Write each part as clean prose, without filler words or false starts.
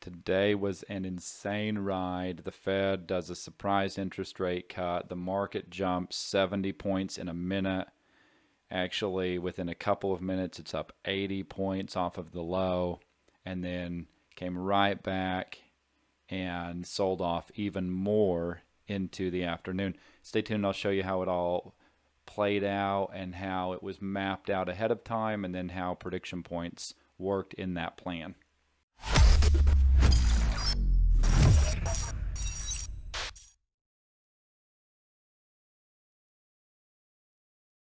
Today was an insane ride. The Fed does a surprise interest rate cut. The market jumps 70 points in a minute. Actually, within a couple of minutes, it's up 80 points off of the low, and then came right back and sold off even more into the afternoon. Stay tuned. I'll show you how it all played out and how it was mapped out ahead of time, and then how prediction points worked in that plan.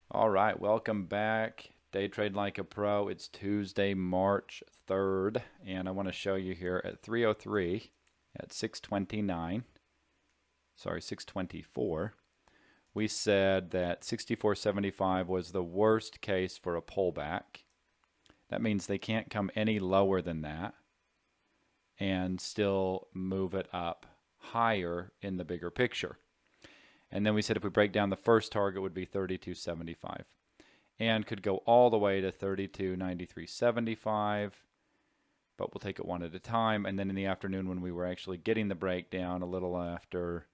All right, welcome back. Day Trade Like a Pro. It's Tuesday, March 3rd, and I want to show you here at 3:03 at 6:29. Sorry, 6:24. We said that 64.75 was the worst case for a pullback. That means they can't come any lower than that and still move it up higher in the bigger picture. And then we said if we break down, the first target would be 32.75 and could go all the way to 32.9375, but we'll take it one at a time. And then in the afternoon, when we were actually getting the breakdown a little after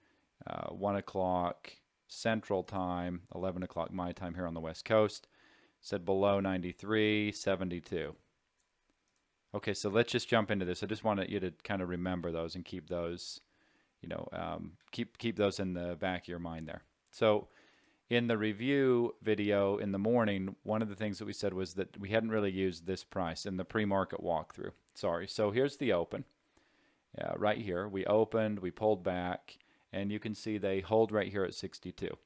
1 o'clock Central Time, 11 o'clock my time here on the West Coast, said below 93.72. Okay, so let's just jump into this. I just wanted you to kind of remember those and keep those, keep those in the back of your mind there. So in the review video in the morning, one of the things that we said was that we hadn't really used this price in the pre-market walkthrough. Sorry. So here's the open. Right here, we opened, we pulled back, and you can see they hold right here at 62.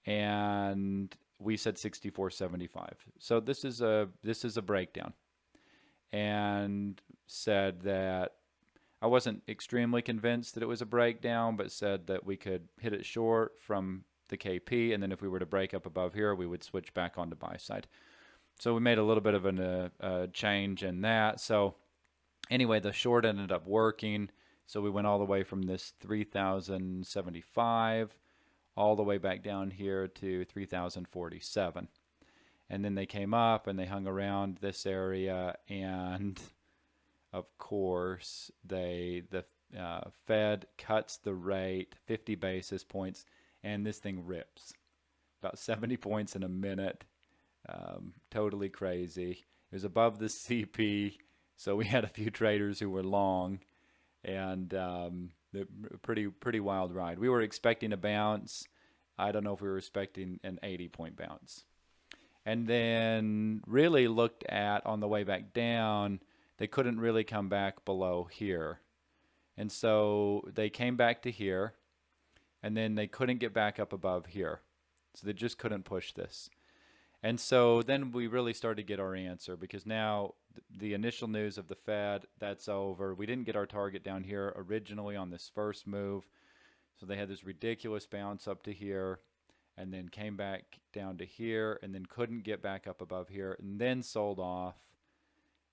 And we said 64.75. So this is a breakdown. And said that I wasn't extremely convinced that it was a breakdown, but said that we could hit it short from the KP, and then if we were to break up above here, we would switch back onto buy side. So we made a little bit of a change in that. So anyway, the short ended up working. So we went all the way from this 3,075 all the way back down here to 3,047. And then they came up and they hung around this area, and of course the Fed cuts the rate 50 basis points, and this thing rips about 70 points in a minute. Totally crazy. It was above the CP, so we had a few traders who were long, and pretty wild ride. We were expecting a bounce. I don't know if we were expecting an 80-point bounce. And then really looked at on the way back down, they couldn't really come back below here. And so they came back to here, and then they couldn't get back up above here. So they just couldn't push this. And so then we really started to get our answer, because now the initial news of the Fed, that's over. We didn't get our target down here originally on this first move. So they had this ridiculous bounce up to here, and then came back down to here, and then couldn't get back up above here, and then sold off.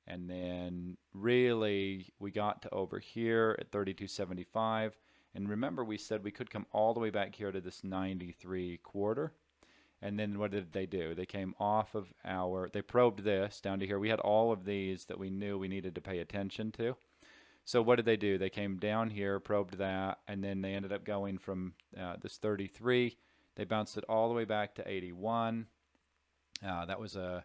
And then really we got to over here at 32.75. And remember, we said we could come all the way back here to this 93.25. And then what did they do? They came off of they probed this down to here. We had all of these that we knew we needed to pay attention to. So what did they do? They came down here, probed that, and then they ended up going from this 33. They bounced it all the way back to 81. That was a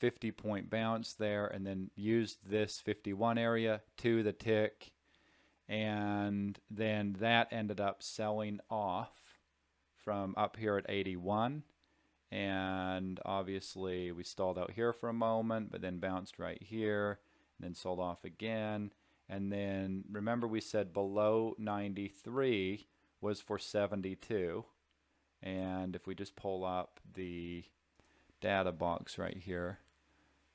50-point bounce there, and then used this 51 area to the tick, and then that ended up selling off from up here at 81. And obviously we stalled out here for a moment, but then bounced right here, and then sold off again. And then remember, we said below 93 was for 72. And if we just pull up the data box right here,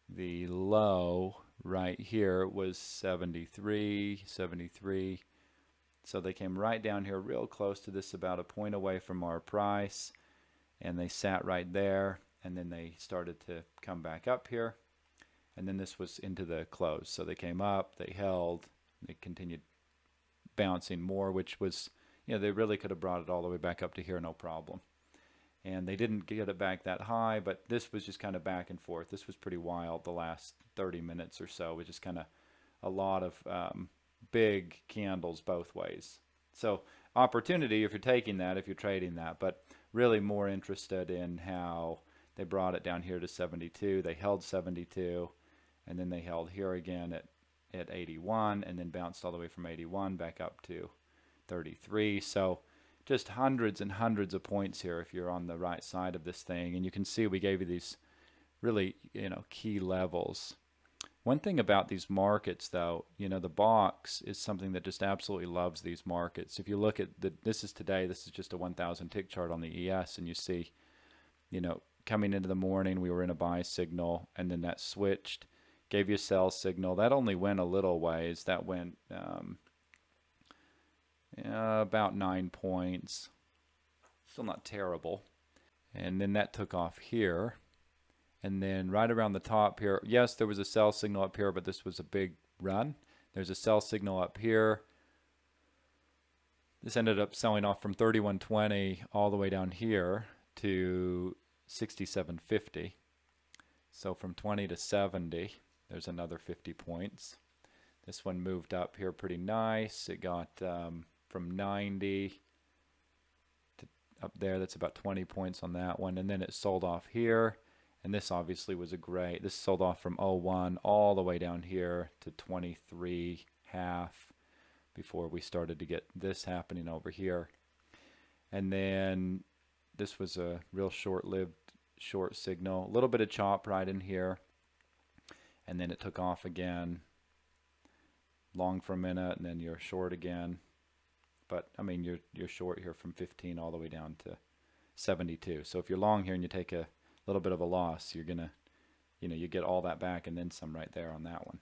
the low right here was 73. So they came right down here real close to this, about a point away from our price, and they sat right there, and then they started to come back up here, and then this was into the close. So they came up, they held, they continued bouncing more, which was, they really could have brought it all the way back up to here, no problem. And they didn't get it back that high, but this was just kind of back and forth. This was pretty wild the last 30 minutes or so. It was just kind of a lot of big candles both ways. So opportunity if you're taking that, if you're trading that, but really more interested in how they brought it down here to 72. They held 72, and then they held here again at 81, and then bounced all the way from 81 back up to 33. So just hundreds and hundreds of points here if you're on the right side of this thing. And you can see we gave you these really, key levels. One thing about these markets, though, the box is something that just absolutely loves these markets. If you look at this is today, this is just a 1,000 tick chart on the ES, and you see, coming into the morning, we were in a buy signal, and then that switched, gave you a sell signal. That only went a little ways. That went about 9 points. Still not terrible. And then that took off here. And then right around the top here, yes, there was a sell signal up here, but this was a big run. There's a sell signal up here. This ended up selling off from 31.20 all the way down here to 67.50. So from 20 to 70, there's another 50 points. This one moved up here pretty nice. It got from 90 to up there. That's about 20 points on that one. And then it sold off here. And this obviously was this sold off from 01 all the way down here to 23.5 before we started to get this happening over here. And then this was a real short-lived short signal. A little bit of chop right in here. And then it took off again. Long for a minute, and then you're short again. But, I mean, you're short here from 15 all the way down to 72. So if you're long here and you take a little bit of a loss, you're gonna, you get all that back and then some right there on that one.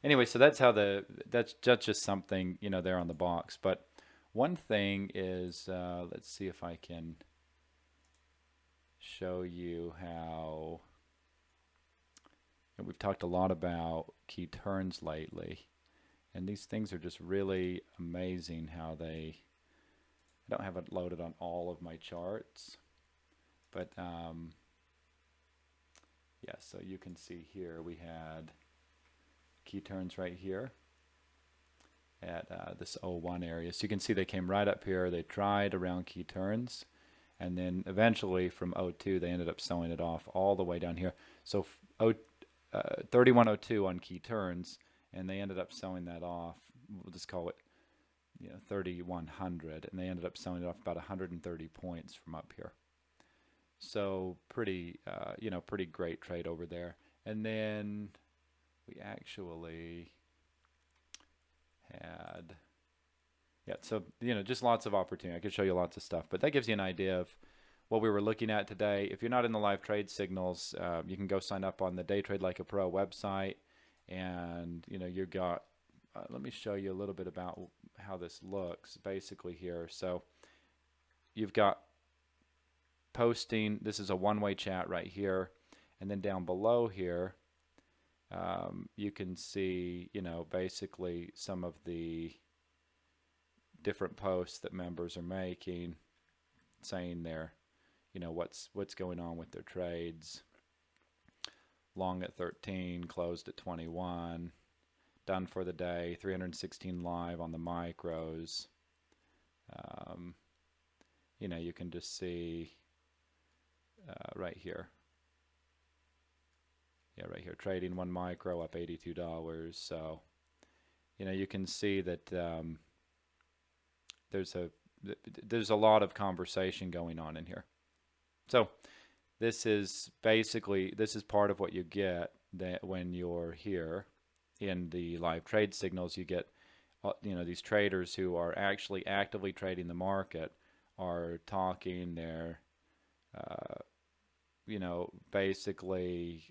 Anyway, so that's how that's just something, there on the box. But one thing is, let's see if I can show you how, we've talked a lot about key turns lately, and these things are just really amazing how I don't have it loaded on all of my charts, but yeah, so you can see here we had key turns right here at this 01 area. So you can see they came right up here. They tried around key turns, and then eventually from 02 they ended up selling it off all the way down here. So 3102 on key turns, and they ended up selling that off. We'll just call it 3100, and they ended up selling it off about 130 points from up here. So pretty, pretty great trade over there. And then we actually had, so, just lots of opportunity. I could show you lots of stuff, but that gives you an idea of what we were looking at today. If you're not in the live trade signals, you can go sign up on the Day Trade Like a Pro website, and, you got, let me show you a little bit about how this looks basically here. So you've got posting. This is a one-way chat right here, and then down below here you can see basically some of the different posts that members are making, saying their what's going on with their trades. Long at 13, closed at 21, done for the day, 316 live on the micros. You can just see right here. Yeah, right here, trading one micro up $82. So, you can see that there's a lot of conversation going on in here. So, this is part of what you get that when you're here in the live trade signals. You get, these traders who are actually actively trading the market are talking. They're basically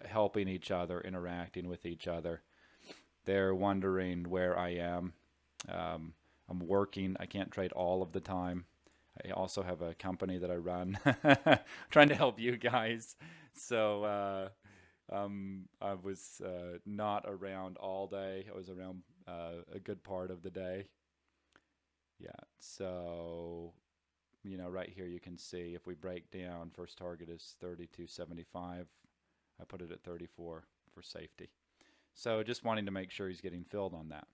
helping each other, interacting with each other. They're wondering where I am. I'm working. I can't trade all of the time. I also have a company that I run, trying to help you guys. So I was not around all day. I was around a good part of the day. Yeah, so right here you can see if we break down, first target is 32.75. I put it at 34 for safety. So just wanting to make sure he's getting filled on that.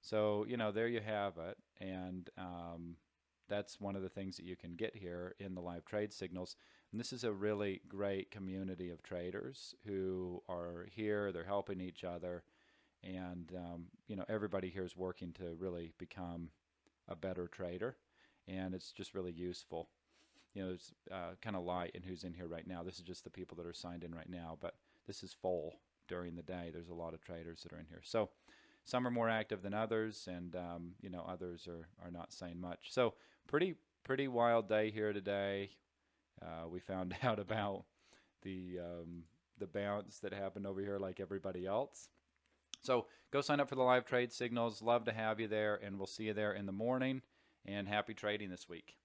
So, there you have it. And that's one of the things that you can get here in the live trade signals. And this is a really great community of traders who are here. They're helping each other. And, everybody here is working to really become a better trader. And it's just really useful. There's kind of light in who's in here right now. This is just the people that are signed in right now. But this is full during the day. There's a lot of traders that are in here. So some are more active than others, and others are not saying much. So pretty wild day here today. We found out about the bounce that happened over here, like everybody else. So go sign up for the live trade signals. Love to have you there, and we'll see you there in the morning. And happy trading this week.